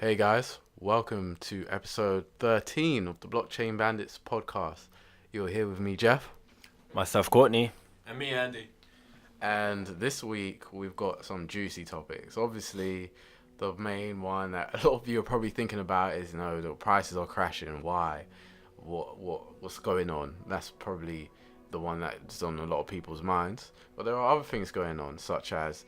Hey guys, welcome to episode 13 of the Blockchain Bandits podcast. You're here with me, Jeff. Myself, Courtney. And me, Andy. And this week we've got some juicy topics. Obviously, the main one that a lot of you are probably thinking about is, the prices are crashing. Why? What's going on? That's probably the one that's on a lot of people's minds. But there are other things going on, such as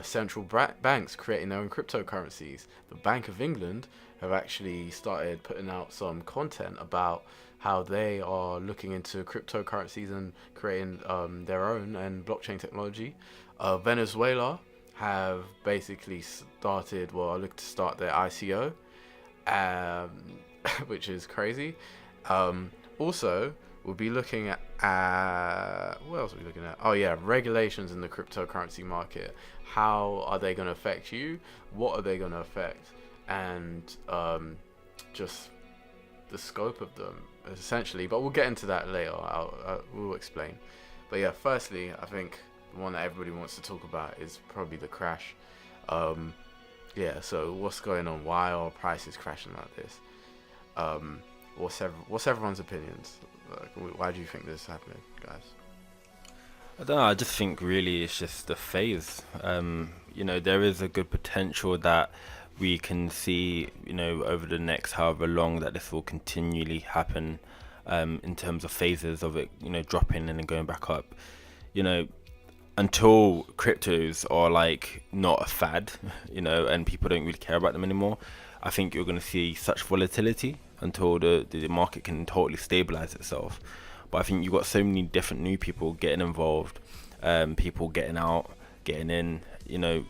central banks creating their own cryptocurrencies. The Bank of England have actually started putting out some content about how they are looking into cryptocurrencies and creating their own and blockchain technology. Venezuela have basically look to start their ICO, which is crazy. Also, we'll be looking at what else are we looking at? Oh yeah, regulations in the cryptocurrency market. How are they going to affect you? What are they going to affect? And just the scope of them, essentially. But we'll get into that later. We'll explain. But yeah, firstly, I think the one that everybody wants to talk about is probably the crash. So what's going on? Why are prices crashing like this? What's everyone's opinions? Why do you think this is happening, guys? I don't know, I just think really it's just a phase. There is a good potential that we can see, over the next however long that this will continually happen in terms of phases of it, dropping and then going back up. Until cryptos are like not a fad, and people don't really care about them anymore, I think you're going to see such volatility until the market can totally stabilize itself. But I think you've got so many different new people getting involved, people getting out, getting in. You're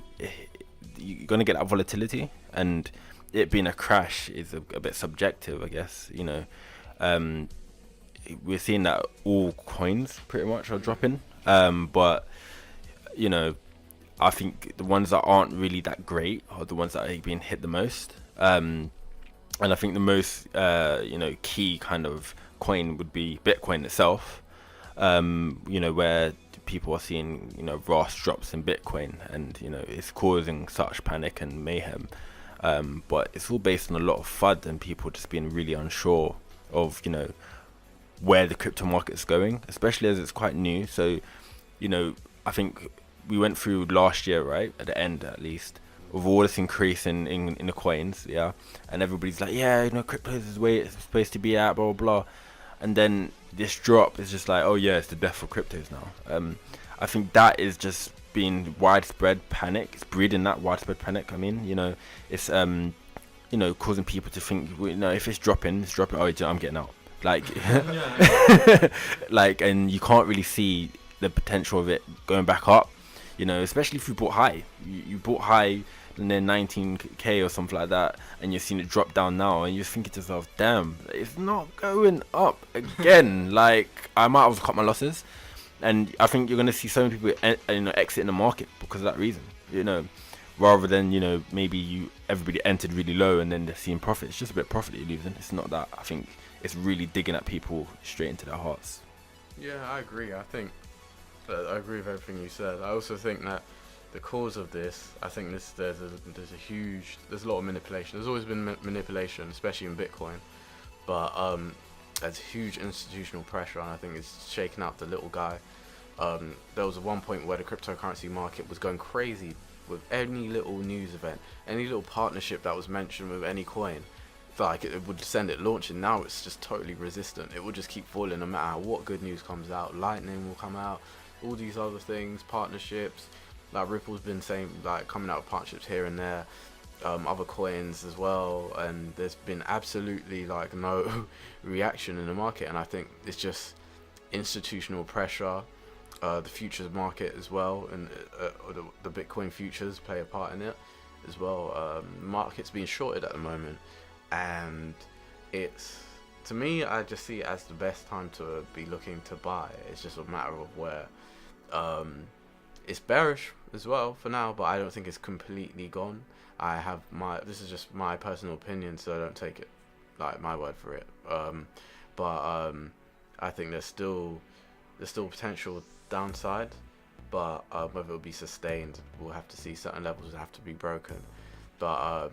going to get that volatility, and it being a crash is a bit subjective, I guess. We're seeing that all coins pretty much are dropping, but I think the ones that aren't really that great are the ones that are being hit the most. And I think the most key kind of coin would be Bitcoin itself, where people are seeing vast drops in Bitcoin, and it's causing such panic and mayhem, but it's all based on a lot of FUD and people just being really unsure of where the crypto market's going, especially as it's quite new. So I think we went through last year, right, at the end at least, with all this increase in the coins, and everybody's like, crypto is where it's supposed to be at, blah blah blah. And then this drop is just like, oh yeah, it's the death of cryptos now. I think that is just being widespread panic. It's breeding that widespread panic. I mean, it's causing people to think, if it's dropping, oh, I'm getting out. Like, and you can't really see the potential of it going back up. Especially if you bought high. You bought high and then 19k or something like that, and you're seeing it drop down now, and you're thinking to yourself, damn, it's not going up again. Like, I might have cut my losses. And I think you're going to see so many people exiting the market because of that reason, rather than maybe everybody entered really low and then they're seeing profit. It's just a bit of profit you're losing. It's not that. I think it's really digging at people straight into their hearts. Yeah, I agree. I agree with everything you said. I also think that the cause of this, I think there's a lot of manipulation. There's always been manipulation, especially in Bitcoin, but there's huge institutional pressure, and I think it's shaking out the little guy. There was one point where the cryptocurrency market was going crazy with any little news event, any little partnership that was mentioned with any coin. Like, it would send it launching. Now it's just totally resistant. It will just keep falling no matter what good news comes out. Lightning will come out, all these other things, partnerships. Like Ripple's been saying, like, coming out with partnerships here and there, other coins as well, and there's been absolutely like no reaction in the market. And I think it's just institutional pressure, the futures market as well, and the Bitcoin futures play a part in it as well. Market's being shorted at the moment, and to me, I just see it as the best time to be looking to buy. It's just a matter of where. It's bearish as well for now, but I don't think it's completely gone. This is just my personal opinion, so don't take it like my word for it. I think there's still potential downside, but whether it'll be sustained, we'll have to see. Certain levels have to be broken, but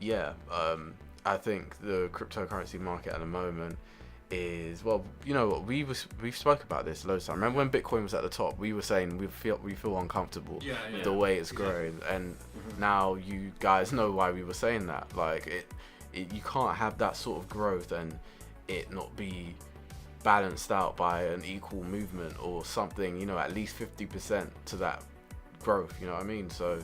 Yeah, I think the cryptocurrency market at the moment is, well, you know what, we've spoke about this loads of time. Remember when Bitcoin was at the top? We were saying we feel uncomfortable with the way it's growing, and now you guys know why we were saying that. Like you can't have that sort of growth and it not be balanced out by an equal movement or something. You know, at least 50% to that growth. You know what I mean? So.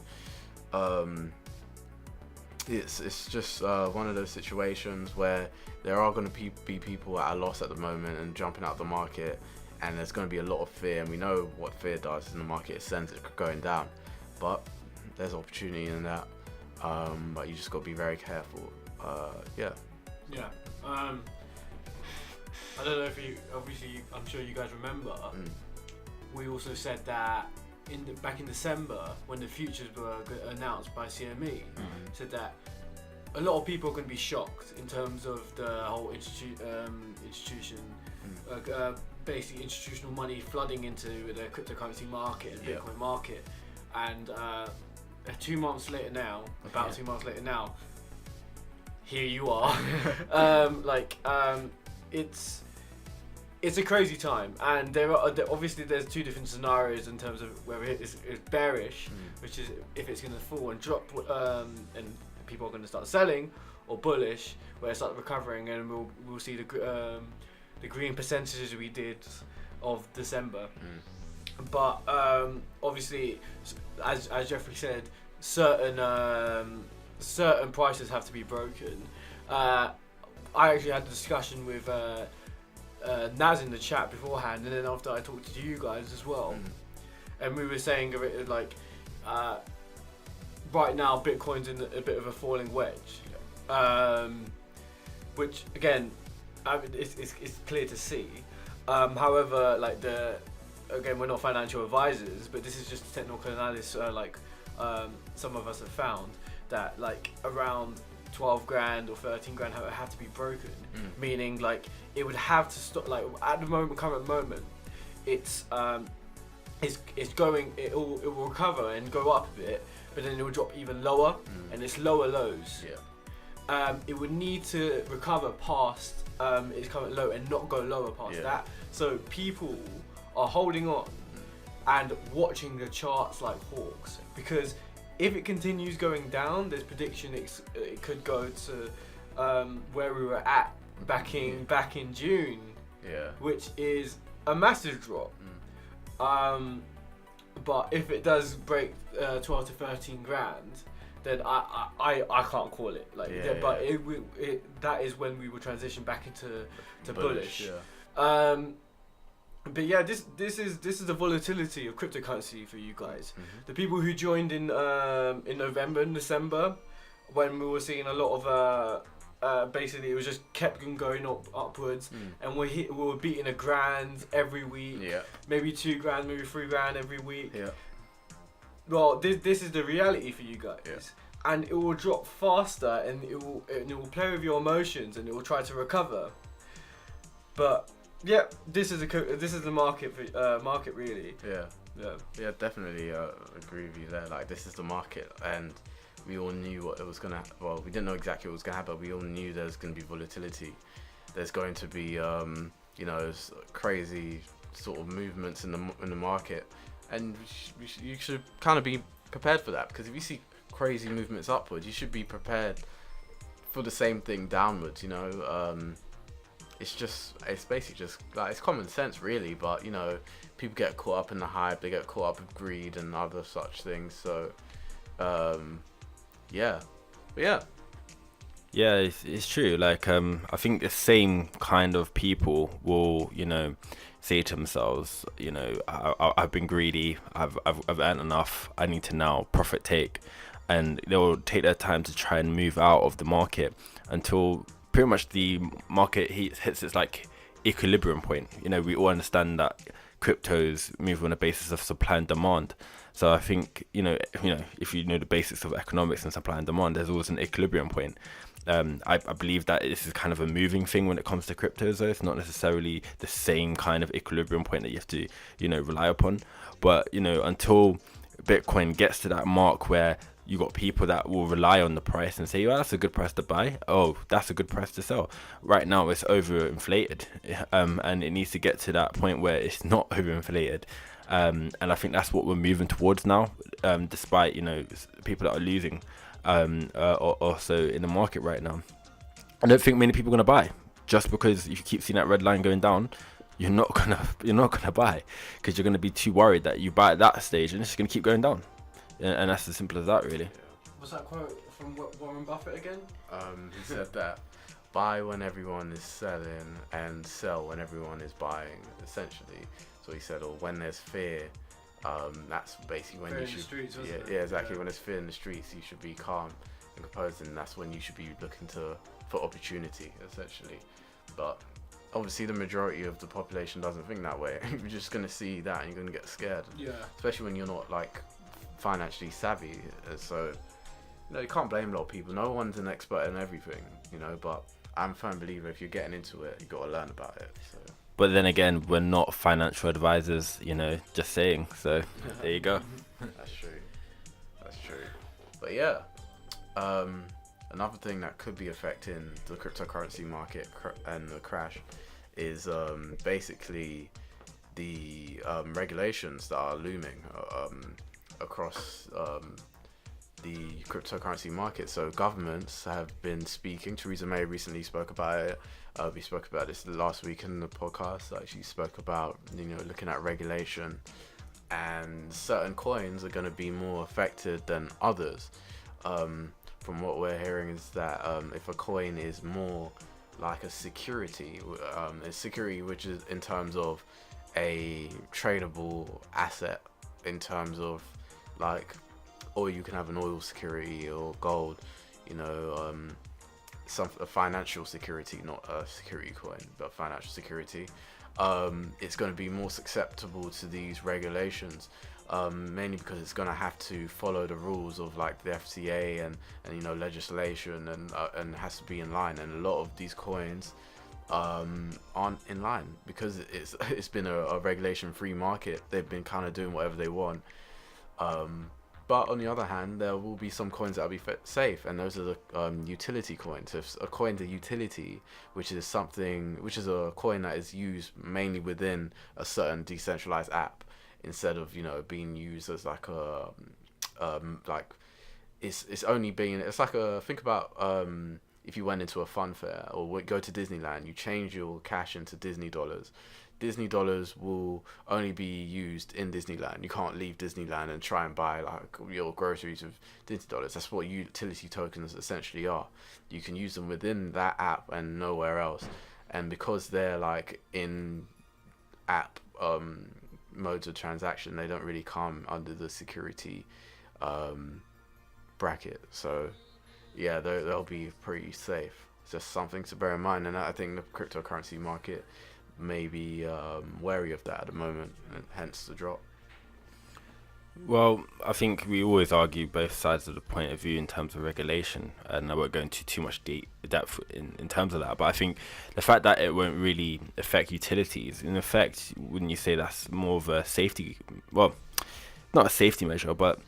It's just one of those situations where there are going to be people at a loss at the moment and jumping out the market, and there's going to be a lot of fear, and we know what fear does in the market. It sends it going down, but there's opportunity in that, but you just got to be very careful. Yeah. I don't know if you, obviously I'm sure you guys remember, we also said that back in December, when the futures were announced by CME, said that a lot of people are going to be shocked in terms of the whole institution, basically institutional money flooding into the cryptocurrency market and Bitcoin market. And 2 months later now, about 2 months later now, here you are. It's a crazy time, and obviously there's two different scenarios in terms of whether it's bearish, which is if it's going to fall and drop, and people are going to start selling, or bullish, where it starts recovering, and we'll see the green percentages we did of December. But obviously, as Jeffrey said, certain prices have to be broken. I actually had a discussion with Naz in the chat beforehand, and then after I talked to you guys as well, and we were saying like right now Bitcoin's in a bit of a falling wedge, which again, I mean, it's clear to see. However, like again, we're not financial advisors, but this is just technical analysis. Some of us have found that like around 12 grand or 13 grand have to be broken, meaning like it would have to stop. Like at the current moment, it will recover and go up a bit, but then it will drop even lower, and it's lower lows. It would need to recover past its current low and not go lower past that. So people are holding on and watching the charts like hawks, because if it continues going down, there's prediction it could go to where we were at back in June, which is a massive drop. But if it does break 12 to 13 grand, then I can't call it that is when we will transition back into bullish. But yeah, this is the volatility of cryptocurrency for you guys. The people who joined in November and December, when we were seeing a lot of basically it was just kept going upwards, and we were beating $1,000 every week, maybe $2,000, maybe $3,000 every week. Well, this is the reality for you guys, and it will drop faster, and it will play with your emotions, and it will try to recover. But yeah, this is the market really. Yeah, definitely agree with you there. Like, this is the market, and we all knew what it was gonna. Well, we didn't know exactly what was gonna happen, but we all knew there's gonna be volatility. There's going to be crazy sort of movements in the market, and you should kind of be prepared for that, because if you see crazy movements upwards, you should be prepared for the same thing downwards. It's basically just like, it's common sense really, but people get caught up in the hype, they get caught up with greed and other such things. So it's true. Like I think the same kind of people will say to themselves, I've been greedy, I've earned enough, I need to now profit take, and they'll take their time to try and move out of the market until pretty much the market hits its like equilibrium point. We all understand that cryptos move on the basis of supply and demand. So I think if you know the basics of economics and supply and demand, there's always an equilibrium point. I believe that this is kind of a moving thing when it comes to cryptos, though. It's not necessarily the same kind of equilibrium point that you have to rely upon. But until Bitcoin gets to that mark where you got people that will rely on the price and say, "Oh, that's a good price to buy. Oh, that's a good price to sell." Right now, it's overinflated, and it needs to get to that point where it's not overinflated. And I think that's what we're moving towards now, despite people that are losing, also in the market right now. I don't think many people are gonna buy just because if you keep seeing that red line going down. You're not gonna buy because you're gonna be too worried that you buy at that stage and it's just gonna keep going down. And that's as simple as that, really. Was that quote from Warren Buffett again? He said that buy when everyone is selling and sell when everyone is buying, essentially. So he said, or when there's fear, that's basically when Fear you in the should. streets, wasn't it? Yeah, exactly. Yeah. When there's fear in the streets, you should be calm and composed, and that's when you should be looking for opportunity, essentially. But obviously, the majority of the population doesn't think that way. You're just gonna see that, and you're gonna get scared. Yeah. Especially when you're not like financially savvy. So you can't blame a lot of people. No one's an expert in everything, but I'm a firm believer if you're getting into it, you got to learn about it. So But then again, we're not financial advisors, just saying. So there you go. that's true. But yeah, another thing that could be affecting the cryptocurrency market and the crash is basically the regulations that are looming across the cryptocurrency market. So governments have been speaking. Theresa May recently spoke about it. We spoke about this last week in the podcast. She spoke about looking at regulation, and certain coins are going to be more affected than others. From what we're hearing is that if a coin is more like a security, which is in terms of a tradable asset, in terms of or you can have an oil security or gold, a financial security, not a security coin, but financial security. It's going to be more susceptible to these regulations, mainly because it's going to have to follow the rules of the FCA and legislation, and has to be in line. And a lot of these coins aren't in line because it's been a regulation-free market. They've been kind of doing whatever they want. But on the other hand, there will be some coins that will be safe, and those are the utility coins. If a coin's a utility, which is a coin that is used mainly within a certain decentralized app, instead of being used as it's only being, it's think about if you went into a fun fair or go to Disneyland, you change your cash into Disney dollars. Disney dollars will only be used in Disneyland. You can't leave Disneyland and try and buy your groceries with Disney dollars. That's what utility tokens essentially are. You can use them within that app and nowhere else. And because they're in app modes of transaction, they don't really come under the security bracket. So yeah, they'll be pretty safe. It's just something to bear in mind. And I think the cryptocurrency market may be wary of that at the moment, and hence the drop. Well, I think we always argue both sides of the point of view in terms of regulation, and I won't go into too much depth in terms of that, but I think the fact that it won't really affect utilities, in effect, wouldn't you say that's more of a safety, well, not a safety measure, but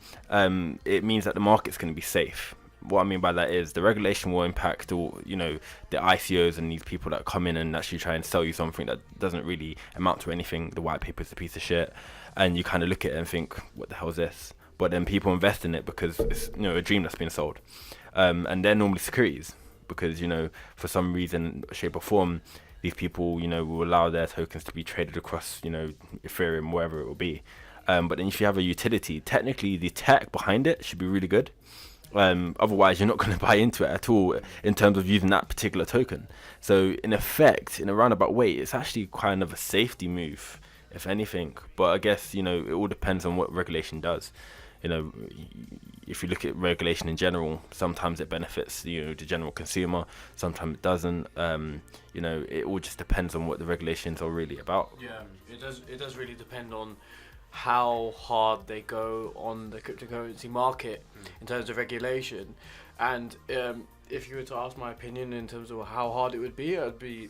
it means that the market's going to be safe. What I mean by that is the regulation will impact all, the ICOs and these people that come in and actually try and sell you something that doesn't really amount to anything. The white paper's a piece of shit, and you kind of look at it and think, what the hell is this? But then people invest in it because it's a dream that's been sold, and they're normally securities because for some reason, shape or form, these people will allow their tokens to be traded across Ethereum, wherever it will be. But then if you have a utility, technically the tech behind it should be really good. Otherwise you're not going to buy into it at all in terms of using that particular token. So in effect, in a roundabout way, it's actually kind of a safety move, if anything. But I guess it all depends on what regulation does. If you look at regulation in general, sometimes it benefits the general consumer, sometimes it doesn't. It all just depends on what the regulations are really about. Yeah, it does really depend on how hard they go on the cryptocurrency market in terms of regulation. And if you were to ask my opinion in terms of how hard it would be, it'll be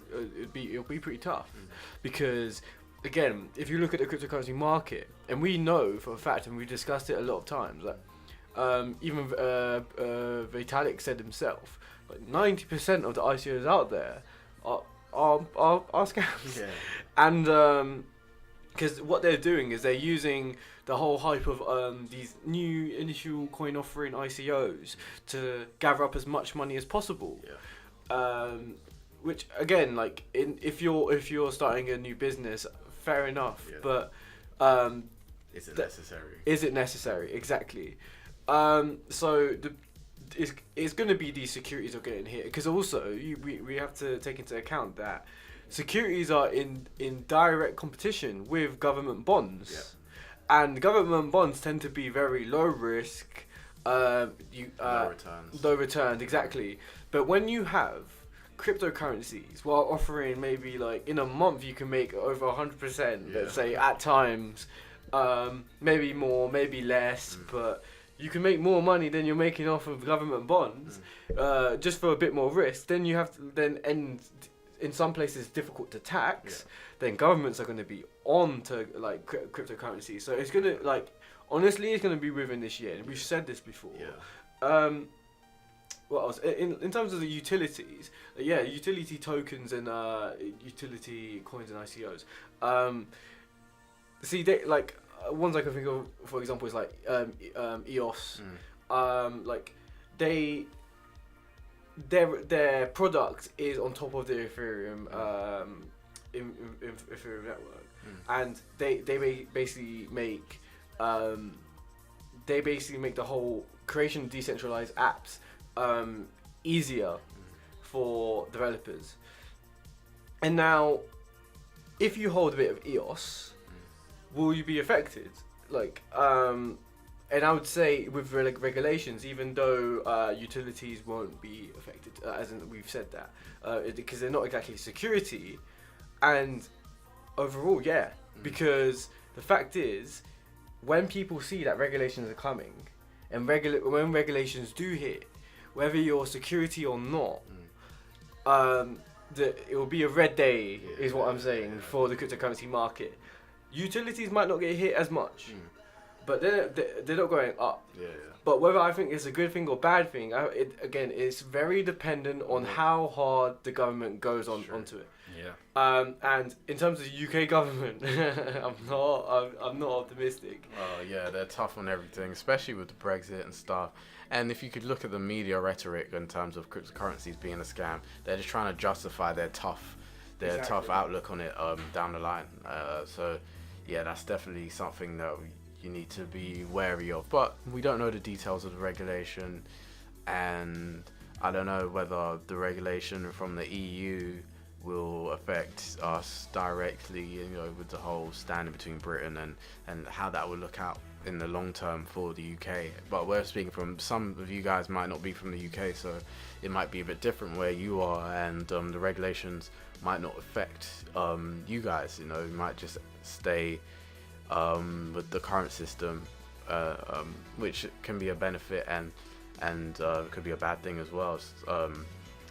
pretty tough. Because again, if you look at the cryptocurrency market, and we know for a fact, and we've discussed it a lot of times, that Even Vitalik said himself, like 90% of the ICOs out there are scams. Yeah. And because what they're doing is they're using the whole hype of these new initial coin offering ICOs to gather up as much money as possible. Yeah. Which again, like if you're starting a new business, fair enough. Yeah. But Is it necessary? is it necessary? Exactly. So it's going to be these securities are getting hit, because also we have to take into account that securities are in direct competition with government bonds. Yeah. And government bonds tend to be very low risk, Low returns. low returns, exactly. But when you have cryptocurrencies, while offering maybe like in a month you can make over 100%, let's say at times, maybe more, maybe less, but you can make more money than you're making off of government bonds, just for a bit more risk. Then you have to in some places difficult to tax. Then governments are going to be on to like cryptocurrency. So it's going to honestly it's going to be within this year. And we've said this before. What else? In terms of the utilities, utility tokens and utility coins and ICOs. See, they ones I can think of, for example, is like EOS. Their product is on top of the Ethereum Ethereum network, and they basically make the whole creation of decentralized apps easier for developers. And now, if you hold a bit of EOS, will you be affected? And I would say with regulations, even though utilities won't be affected, as in we've said that, because they're not exactly security, and overall, because the fact is, when people see that regulations are coming, and when regulations do hit, whether you're security or not, it will be a red day, is what I'm saying, for the cryptocurrency market. Utilities might not get hit as much. But they're not going up. But whether I think it's a good thing or bad thing, it's very dependent on how hard the government goes onto it. And in terms of the UK government, I'm not optimistic. They're tough on everything, especially with the Brexit and stuff. And if you could look at the media rhetoric in terms of cryptocurrencies being a scam, they're just trying to justify their tough outlook on it down the line. That's definitely something that you need to be wary of, but we don't know the details of the regulation, and I don't know whether the regulation from the EU will affect us directly, with the whole standing between Britain and how that will look out in the long term for the UK. But we're speaking from, some of you guys might not be from the UK, so it might be a bit different where you are, and the regulations might not affect you guys. You might just stay with the current system, which can be a benefit and could be a bad thing as well,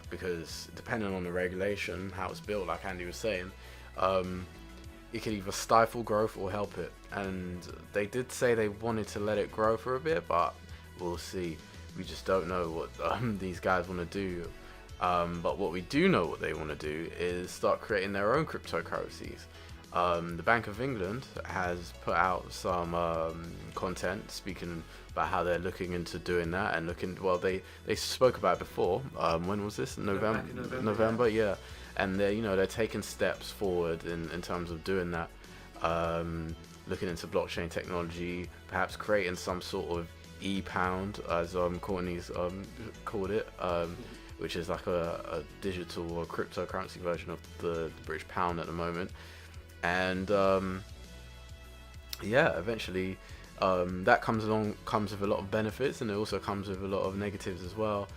because depending on the regulation, how it's built, like Andy was saying, it could either stifle growth or help it. And they did say they wanted to let it grow for a bit, but we'll see. We just don't know what these guys want to do. But what we do know what they want to do is start creating their own cryptocurrencies. The Bank of England has put out some content speaking about how they're looking into doing that, and they spoke about it before. When was this? November, yeah. And they're taking steps forward in terms of doing that, looking into blockchain technology, perhaps creating some sort of e-pound, as Courtney's called it, which is like a digital or cryptocurrency version of the British pound at the moment. And eventually that comes with a lot of benefits, and it also comes with a lot of negatives as well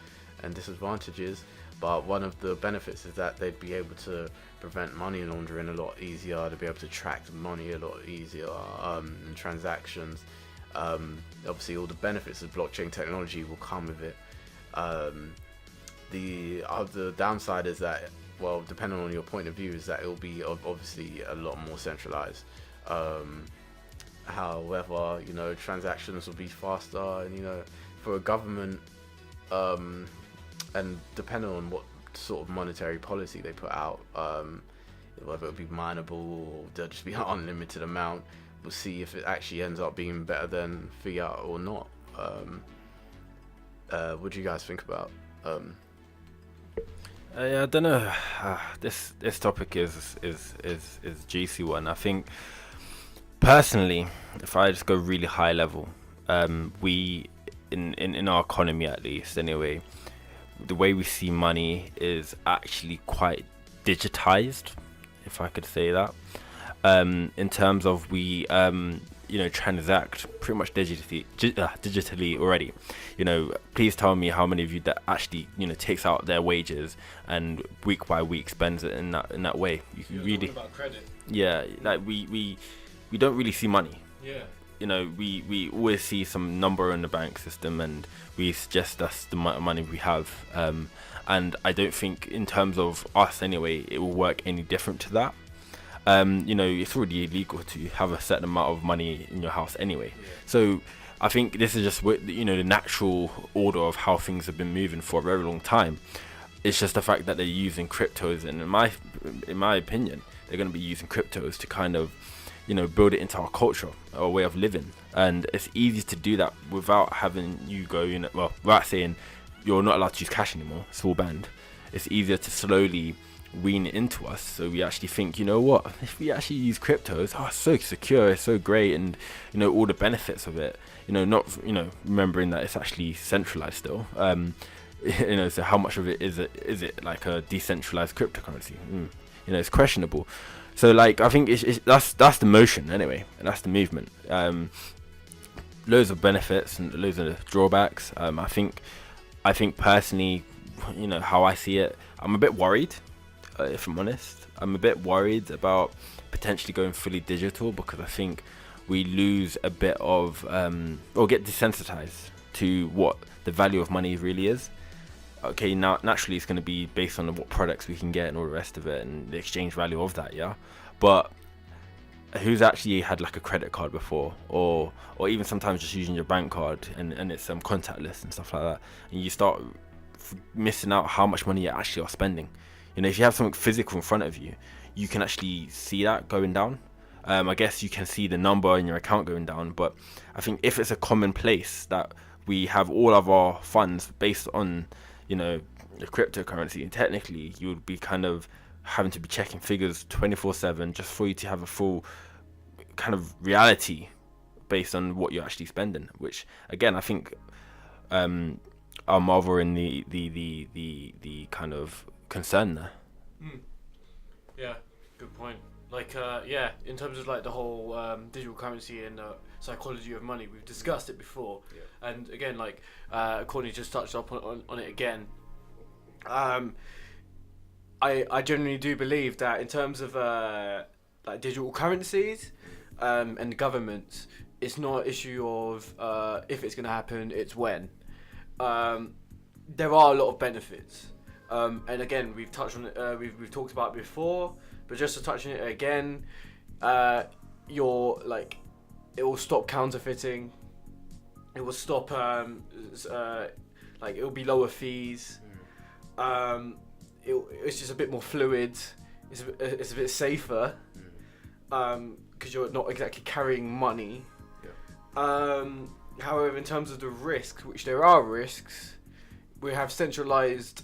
and disadvantages. But one of the benefits is that they'd be able to prevent money laundering a lot easier, to be able to track the money a lot easier, and transactions. Obviously all the benefits of blockchain technology will come with it. The other downside is that, well, depending on your point of view, is that it will be obviously a lot more centralized. however, transactions will be faster, and for a government, and depending on what sort of monetary policy they put out, whether it'll be mineable or there'll just be an unlimited amount, we'll see if it actually ends up being better than fiat or not. What do you guys think about? Yeah, I don't know. This topic is a juicy one. I think personally, if I just go really high level, we in our economy, at least anyway, the way we see money is actually quite digitized, if I could say that. In terms of we transact pretty much digitally already. Please tell me how many of you that actually takes out their wages and week by week spends it in that way. You're really talking about credit. Yeah, like we don't really see money. Yeah. We always see some number in the bank system, and we suggest that's the amount of money we have. And I don't think, in terms of us anyway, it will work any different to that. It's already illegal to have a certain amount of money in your house anyway. Yeah. So I think this is just the natural order of how things have been moving for a very long time. It's just the fact that they're using cryptos, and in my opinion, they're going to be using cryptos to kind of build it into our culture, our way of living. And it's easy to do that without having you go without saying you're not allowed to use cash anymore. It's all banned. It's easier to slowly wean it into us, so we actually think, if we actually use cryptos, it's so secure, it's so great, and all the benefits of it, not remembering that it's actually centralized still. So how much of it is it like a decentralized cryptocurrency? It's questionable. So like, I think that's the motion anyway, and that's the movement. Loads of benefits and loads of drawbacks. I think personally, how I see it, I'm a bit worried. If I'm honest, I'm a bit worried about potentially going fully digital, because I think we lose a bit of or get desensitized to what the value of money really is. Okay, now naturally it's going to be based on what products we can get and all the rest of it, and the exchange value of that, yeah. But who's actually had like a credit card before, or even sometimes just using your bank card and it's contactless and stuff like that, and you start missing out how much money you actually are spending. If you have something physical in front of you, you can actually see that going down. I guess you can see the number in your account going down, but I think if it's a common place that we have all of our funds based on, the cryptocurrency, and technically you would be kind of having to be checking figures 24/7 just for you to have a full kind of reality based on what you're actually spending. Which again, I think our marvel in the kind of concern there. Yeah, good point. Like, in terms of like the whole digital currency and psychology of money, we've discussed it before. Yeah. And again, like Courtney just touched up on it again. I generally do believe that in terms of like digital currencies and governments, it's not an issue of if it's going to happen, it's when. There are a lot of benefits. And again, we've touched on it. We've talked about it before, but just to touch on it again, it will stop counterfeiting. It will stop it will be lower fees. It's just a bit more fluid. It's a bit safer because you're not exactly carrying money. Yeah. However, in terms of the risks, which there are risks, we have centralized.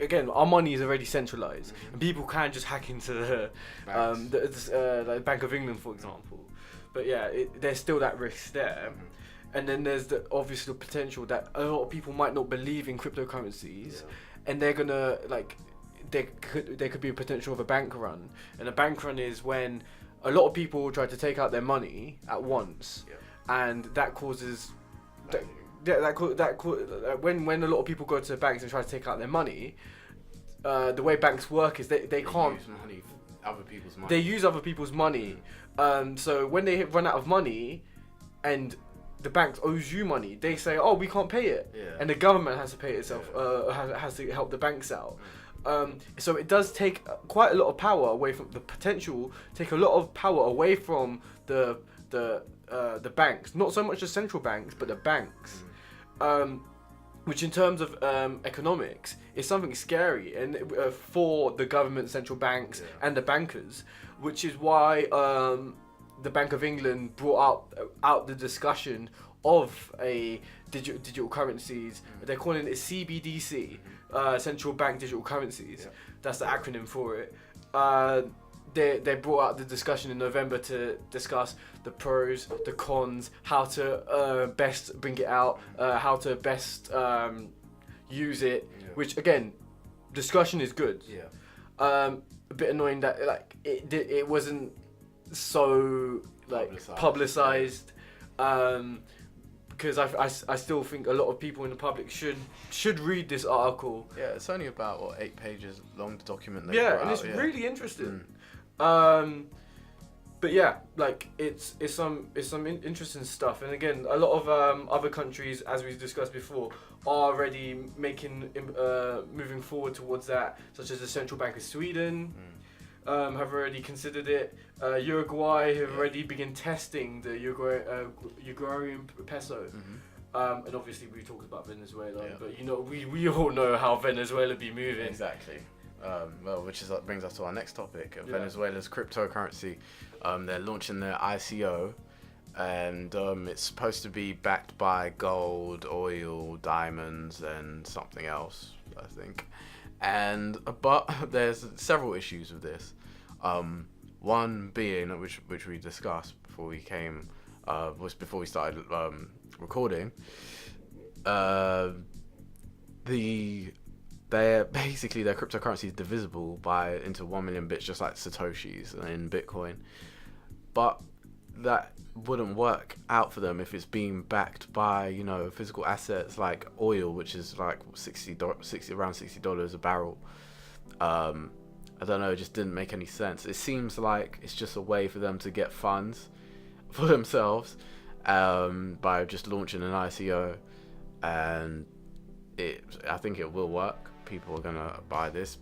Again, our money is already centralized, and people can just hack into the like Bank of England, for example. But yeah, there's still that risk there. And then there's the obvious potential that a lot of people might not believe in cryptocurrencies, and they're gonna there could be a potential of a bank run. And a bank run is when a lot of people try to take out their money at once, and that causes when a lot of people go to banks and try to take out their money, the way banks work is they can't use money, other people's money. They use other people's money. So when they run out of money, and the bank owes you money, they say, "Oh, we can't pay it," and the government has to pay it itself. Has to help the banks out. So it does take quite a lot of power away from the potential. Take a lot of power away from the the banks, not so much the central banks, but the banks, which in terms of economics is something scary, and for the government, central banks, and the bankers, which is why the Bank of England brought out the discussion of a digital currencies. They're calling it CBDC, central bank digital currencies. That's the acronym for it. They brought out the discussion in November to discuss the pros, the cons, how to best bring it out, how to best use it. Which again, discussion is good. A bit annoying that like it wasn't so like publicized. Because I still think a lot of people in the public should read this article. Yeah, it's only about 8 pages long, the document. And it's really interesting. But yeah, like it's some interesting stuff. And again, a lot of other countries, as we discussed before, are already moving forward towards that, such as the central bank of Sweden. Have already considered it. Uruguay have already begun testing the Uruguayan peso. And obviously we talked about Venezuela, but we all know how Venezuela be moving. Exactly. Which brings us to our next topic, Venezuela's cryptocurrency. They're launching their ICO, and it's supposed to be backed by gold, oil, diamonds, and something else, I think. But there's several issues with this. One being, which we discussed before we started recording. Their cryptocurrency is divisible into 1 million bits, just like Satoshi's in Bitcoin. But that wouldn't work out for them if it's being backed by physical assets like oil, which is like around $60 a barrel. I don't know, it just didn't make any sense. It seems like it's just a way for them to get funds for themselves by just launching an ICO, and I think it will work. People are gonna buy this,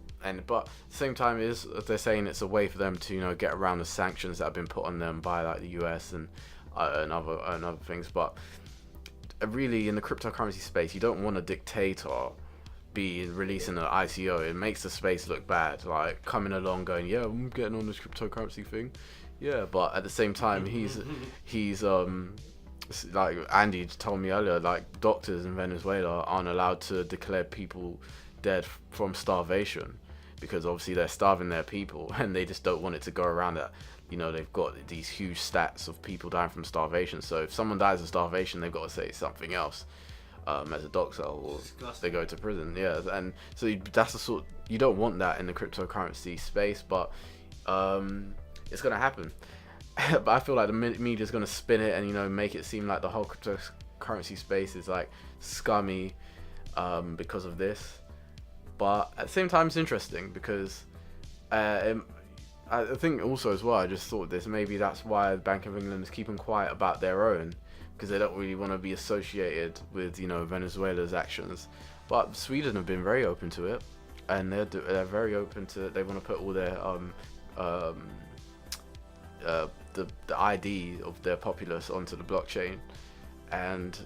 but at the same time, they're saying it's a way for them to get around the sanctions that have been put on them by like the US and other things. But really, in the cryptocurrency space, you don't want a dictator be releasing an ICO. It makes the space look bad, like coming along going, yeah, I'm getting on this cryptocurrency thing, but at the same time he's like Andy told me earlier, like doctors in Venezuela aren't allowed to declare people dead from starvation, because obviously they're starving their people, and they just don't want it to go around that they've got these huge stats of people dying from starvation. So if someone dies of starvation, they've got to say something else as a doctor, or they go to prison. And so that's the sort, you don't want that in the cryptocurrency space, but it's gonna happen. But I feel like the media's gonna spin it and make it seem like the whole cryptocurrency space is like scummy because of this. But at the same time, it's interesting because I think also as well, I just thought this, maybe that's why the Bank of England is keeping quiet about their own, because they don't really want to be associated with Venezuela's actions. But Sweden have been very open to it, and they're very open to it. They want to put all their the ID of their populace onto the blockchain, and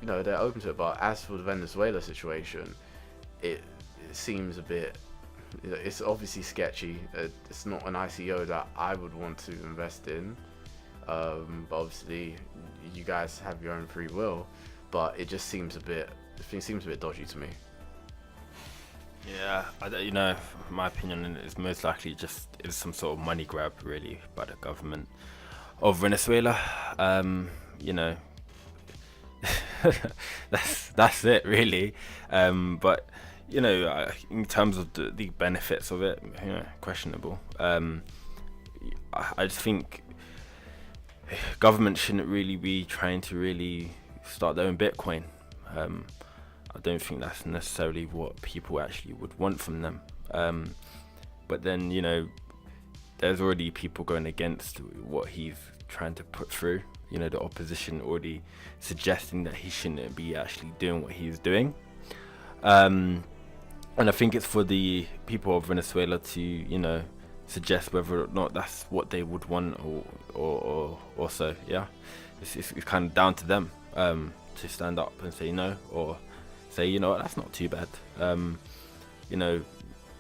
they're open to it. But as for the Venezuela situation, it seems a bit, it's obviously sketchy. It's not an ICO that I would want to invest in, but obviously you guys have your own free will, but it just seems a bit dodgy to me. Yeah, my opinion on it is most likely just is some sort of money grab, really, by the government of Venezuela. That's it, really. But in terms of the benefits of it, questionable. I just think government shouldn't really be trying to really start their own Bitcoin. I don't think that's necessarily what people actually would want from them. But then, there's already people going against what he's trying to put through. The opposition already suggesting that he shouldn't be actually doing what he's doing. And I think it's for the people of Venezuela to, suggest whether or not that's what they would want, or so. Yeah, it's kind of down to them to stand up and say no, or say, you know what, that's not too bad. You know,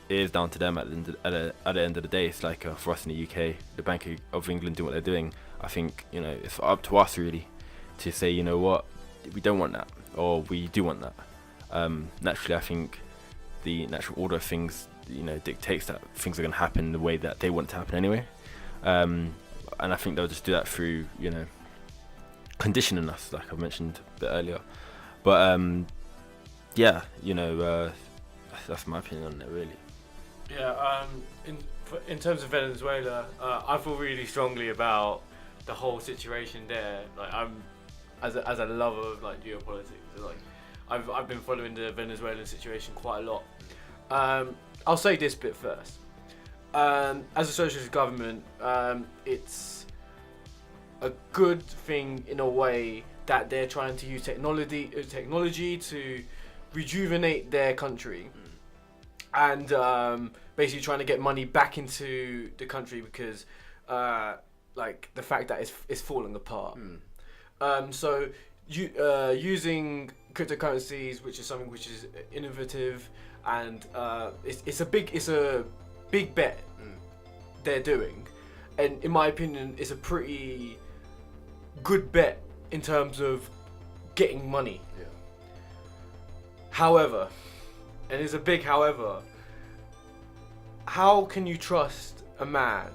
it is down to them at the end of the day. It's like for us in the UK, the Bank of England doing what they're doing. I think, you know, it's up to us really to say, you know what, we don't want that, or we do want that. Naturally, I think the natural order of things, you know, dictates that things are going to happen the way that they want to happen anyway. And I think they'll just do that through, you know, conditioning us, like I mentioned a bit earlier. But yeah, you know, that's my opinion on it, really. Yeah, in terms of Venezuela, I feel really strongly about the whole situation there. Like, I'm as a lover of like geopolitics, like I've been following the Venezuelan situation quite a lot. I'll say this bit first. As a socialist government, it's a good thing in a way that they're trying to use technology to rejuvenate their country, and basically trying to get money back into the country because like the fact that it's falling apart. So using cryptocurrencies, which is something which is innovative, and it's a big bet they're doing, and in my opinion, it's a pretty good bet in terms of getting money. Yeah. However, and it's a big however, how can you trust a man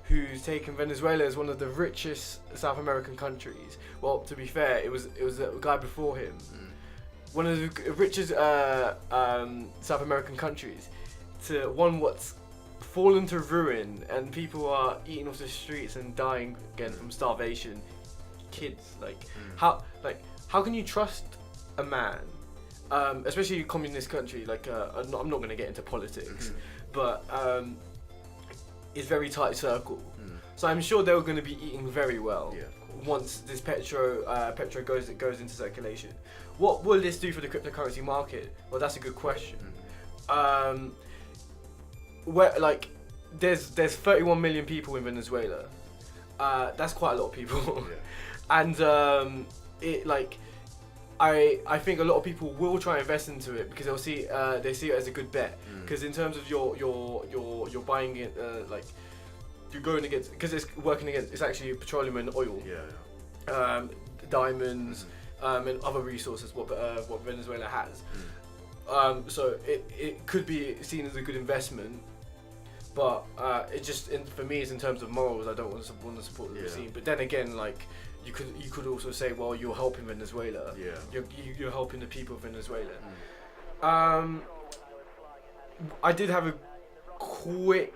who's taken Venezuela as one of the richest South American countries? Well, to be fair, it was a guy before him, one of the richest South American countries, to one what's fallen to ruin, and people are eating off the streets and dying again from starvation. Kids, how can you trust a man, especially a communist country? Like, I'm not going to get into politics, but it's very tight circle. So I'm sure they were going to be eating very well once this petro goes into circulation. What will this do for the cryptocurrency market? Well, that's a good question. Where, like, there's 31 million people in Venezuela. That's quite a lot of people. And it, like, I think a lot of people will try and invest into it because they see it as a good bet. Because in terms of you're buying it, like, you're going against, because it's working against, it's actually petroleum and oil, diamonds, and other resources what Venezuela has. So it could be seen as a good investment. But it just, for me, is in terms of morals, I don't want to support the regime. But then again, like, you could also say, well, you're helping Venezuela. You're helping the people of Venezuela. I did have a quick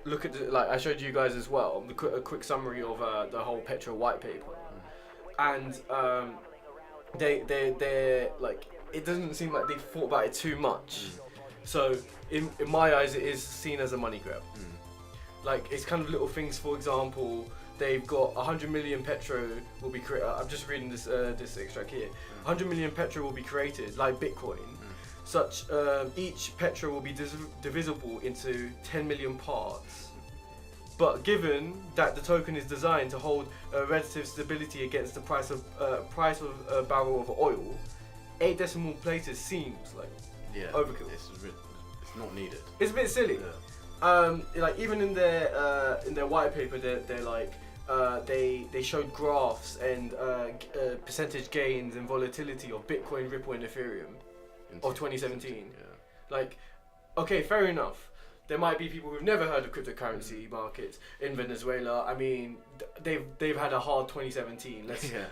look at I showed you guys as well, a quick summary of the whole Petro white paper, and they're like, it doesn't seem like they thought about it too much. So in my eyes, it is seen as a money grab. Like, it's kind of little things. For example, they've got 100 million petro will be created. I'm just reading this extract here. 100 million petro will be created, like Bitcoin. Such each petro will be divisible into 10 million parts. But given that the token is designed to hold relative stability against the price of a barrel of oil, 8 decimal places seems like overkill. It's not needed. It's a bit silly. Like, even in their white paper, they're like, they showed graphs and percentage gains and volatility of Bitcoin, Ripple, and Ethereum of 2017. Like, okay, fair enough. There might be people who've never heard of cryptocurrency markets in Venezuela. I mean, they've had a hard 2017.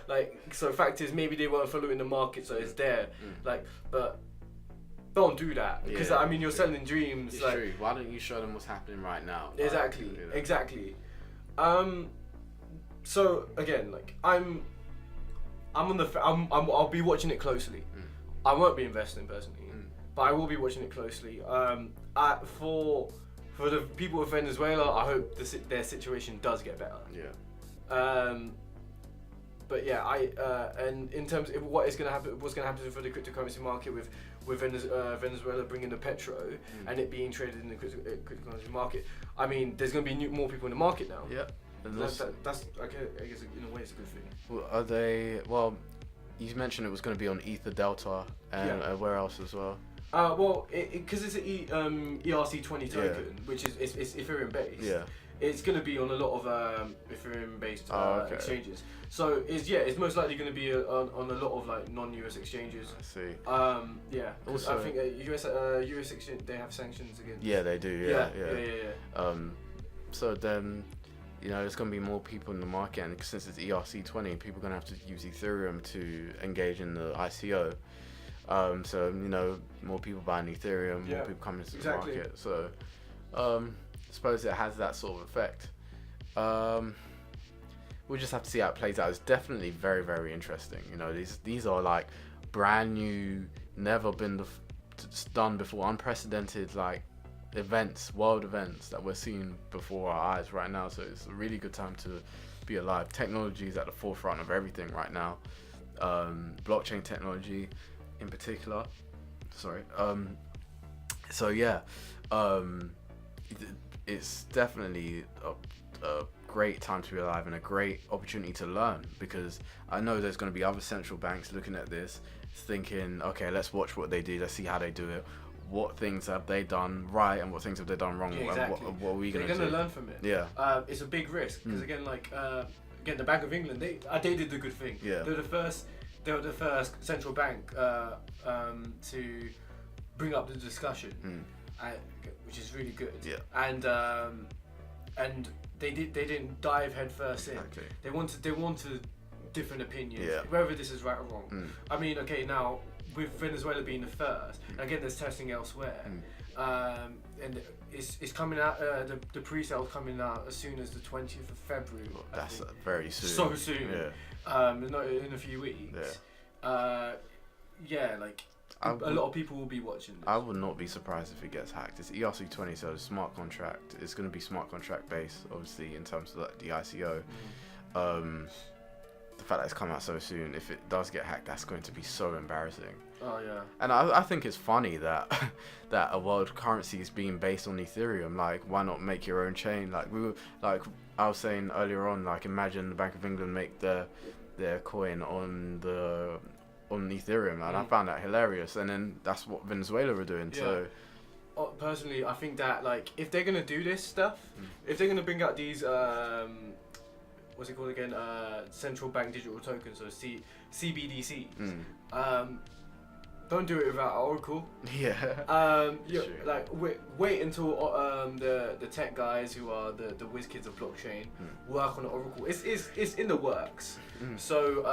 Like, so fact is, maybe they weren't following the market, so it's there. Like, but don't do that, because I mean, you're selling dreams. It's true. Why don't you show them what's happening right now? Exactly. Like, you know. Exactly. So again, like, I'll be watching it closely. I won't be investing personally, but I will be watching it closely. For the people of Venezuela, I hope their situation does get better. But yeah, and in terms of what's going to happen for the cryptocurrency market with Venezuela bringing the petro and it being traded in the cryptocurrency market. I mean, there's going to be more people in the market now. Yeah. And That's I guess in a way it's a good thing. Well, are they? Well, you mentioned it was going to be on Ether Delta and where else as well? Well, because it's an ERC20 token, which is it's Ethereum based. Yeah. It's going to be on a lot of Ethereum based exchanges. So it's most likely going to be on a lot of like non-US exchanges. I see. Yeah. Also, I think US exchange, they have sanctions against. Yeah, they do. Yeah. So then, you know, there's going to be more people in the market, and since it's ERC20, people are going to have to use Ethereum to engage in the ICO. So, you know, more people buying Ethereum, more people coming into the market. So, I suppose it has that sort of effect. We'll just have to see how it plays out. It's definitely very, very interesting. You know, these are like brand new, never been done before, unprecedented like world events that we're seeing before our eyes right now. So it's a really good time to be alive. Technology is at the forefront of everything right now. Blockchain technology in particular. It's definitely a great time to be alive and a great opportunity to learn, because I know there's going to be other central banks looking at this thinking, okay, let's watch what they do, let's see how they do it, what things have they done right and what things have they done wrong, and what are we going to do. They're going to learn from it. Yeah. It's a big risk because again, the Bank of England, they did the good thing. Yeah. They were the first central bank to bring up the discussion, which is really good. Yeah. And they didn't dive headfirst in. Exactly. They wanted different opinions, Yeah. whether this is right or wrong. I mean, okay, now with Venezuela being the first, again, there's testing elsewhere, and it's coming out. The pre-sale coming out as soon as the 20th of February. That's very soon. So soon. Yeah. Not in a few weeks. Yeah. A lot of people will be watching this. I would not be surprised if it gets hacked. It's ERC20, so it's smart contract. It's going to be smart contract based, obviously, in terms of the ICO. The fact that it's come out so soon, if it does get hacked, that's going to be so embarrassing. Oh yeah. And I think it's funny that that a world currency is being based on Ethereum. Like, why not make your own chain? Like I was saying earlier on, like imagine the Bank of England make their coin on Ethereum, and I found that hilarious. And then that's what Venezuela are doing. Yeah. So personally, I think that like if they're gonna do this stuff, if they're gonna bring out these what's it called again? Central bank digital tokens, so CBDCs. Don't do it without Oracle. Yeah. Like wait until the tech guys who are the whiz kids of blockchain work on Oracle. It's in the works. So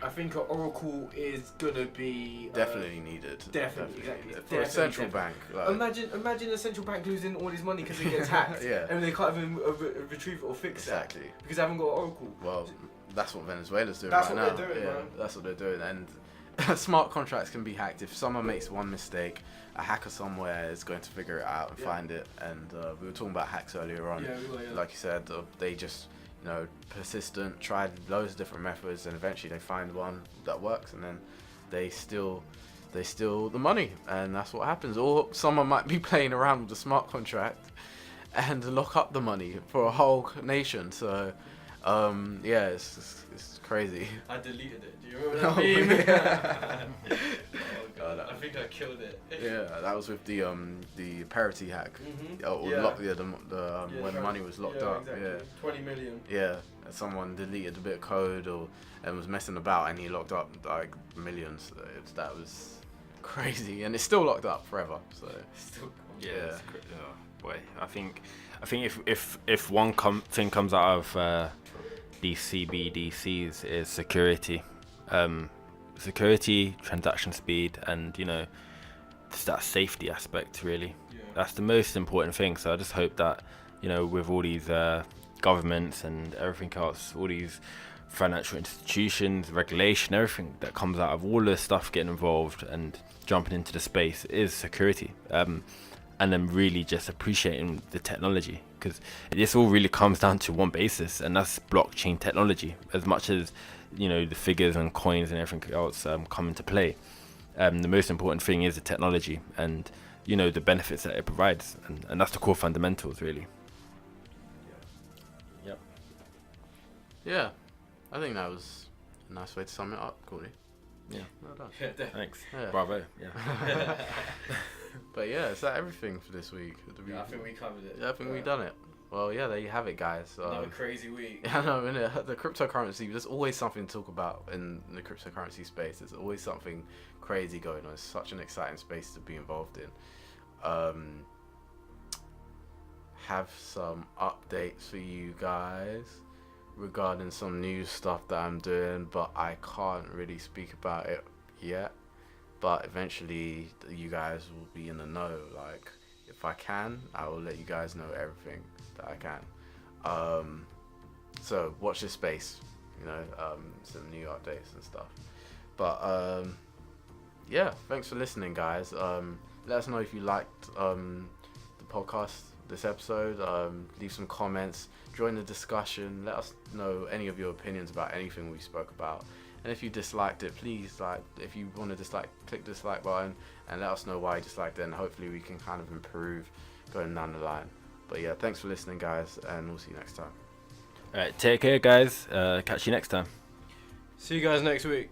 I think Oracle is gonna be definitely needed. Definitely, exactly. For a central bank. Like, imagine a central bank losing all his money because it gets hacked, and they can't even retrieve it or fix it because they haven't got Oracle. Well, that's what Venezuela's doing that's right what now. They're doing, man. That's what they're doing, and smart contracts can be hacked. If someone makes one mistake, a hacker somewhere is going to figure it out and find it. And we were talking about hacks earlier on. Yeah, we were, like you said, they just persistent, tried loads of different methods, and eventually they find one that works, and then they steal the money, and that's what happens. Or someone might be playing around with the smart contract and lock up the money for a whole nation. So it's crazy. I deleted it. Do you remember that meme? Oh god, I think I killed it. Yeah, that was with the parity hack. When money was locked up. Exactly. Yeah, 20 million. Yeah, and someone deleted a bit of code and was messing about, and he locked up like millions. That was crazy, and it's still locked up forever. So boy, I think if one thing comes out of these CBDCs is security. Security, transaction speed, and just that safety aspect, really. That's the most important thing. So I just hope that with all these governments and everything else, all these financial institutions, regulation, everything that comes out of all this stuff getting involved and jumping into the space is security, and then really just appreciating the technology, because this all really comes down to one basis, and that's blockchain technology. As much as the figures and coins and everything else come into play, The most important thing is the technology and, you know, the benefits that it provides, and that's the core fundamentals, really. Yep. Yeah, I think that was a nice way to sum it up, Courtney. Yeah. Well done. Thanks. Yeah. Bravo. Yeah. But yeah, is that everything for this week? I think we covered it. Yeah, I think we've done it. Well, yeah, there you have it, guys. Another crazy week. Yeah, I know, innit? The cryptocurrency, there's always something to talk about in the cryptocurrency space. There's always something crazy going on. It's such an exciting space to be involved in. Have some updates for you guys regarding some new stuff that I'm doing, but I can't really speak about it yet. But eventually, you guys will be in the know. Like, if I can, I will let you guys know everything that I can. So watch this space, you know, some new updates and stuff. But yeah, thanks for listening, guys. Let us know if you liked the podcast, this episode. Leave some comments, join the discussion. Let us know any of your opinions about anything we spoke about. And if you disliked it, please, like, if you want to dislike, click the dislike button and let us know why you disliked it, and hopefully we can kind of improve going down the line. But yeah, thanks for listening, guys, and we'll see you next time. All right, take care, guys. Catch you next time. See you guys next week.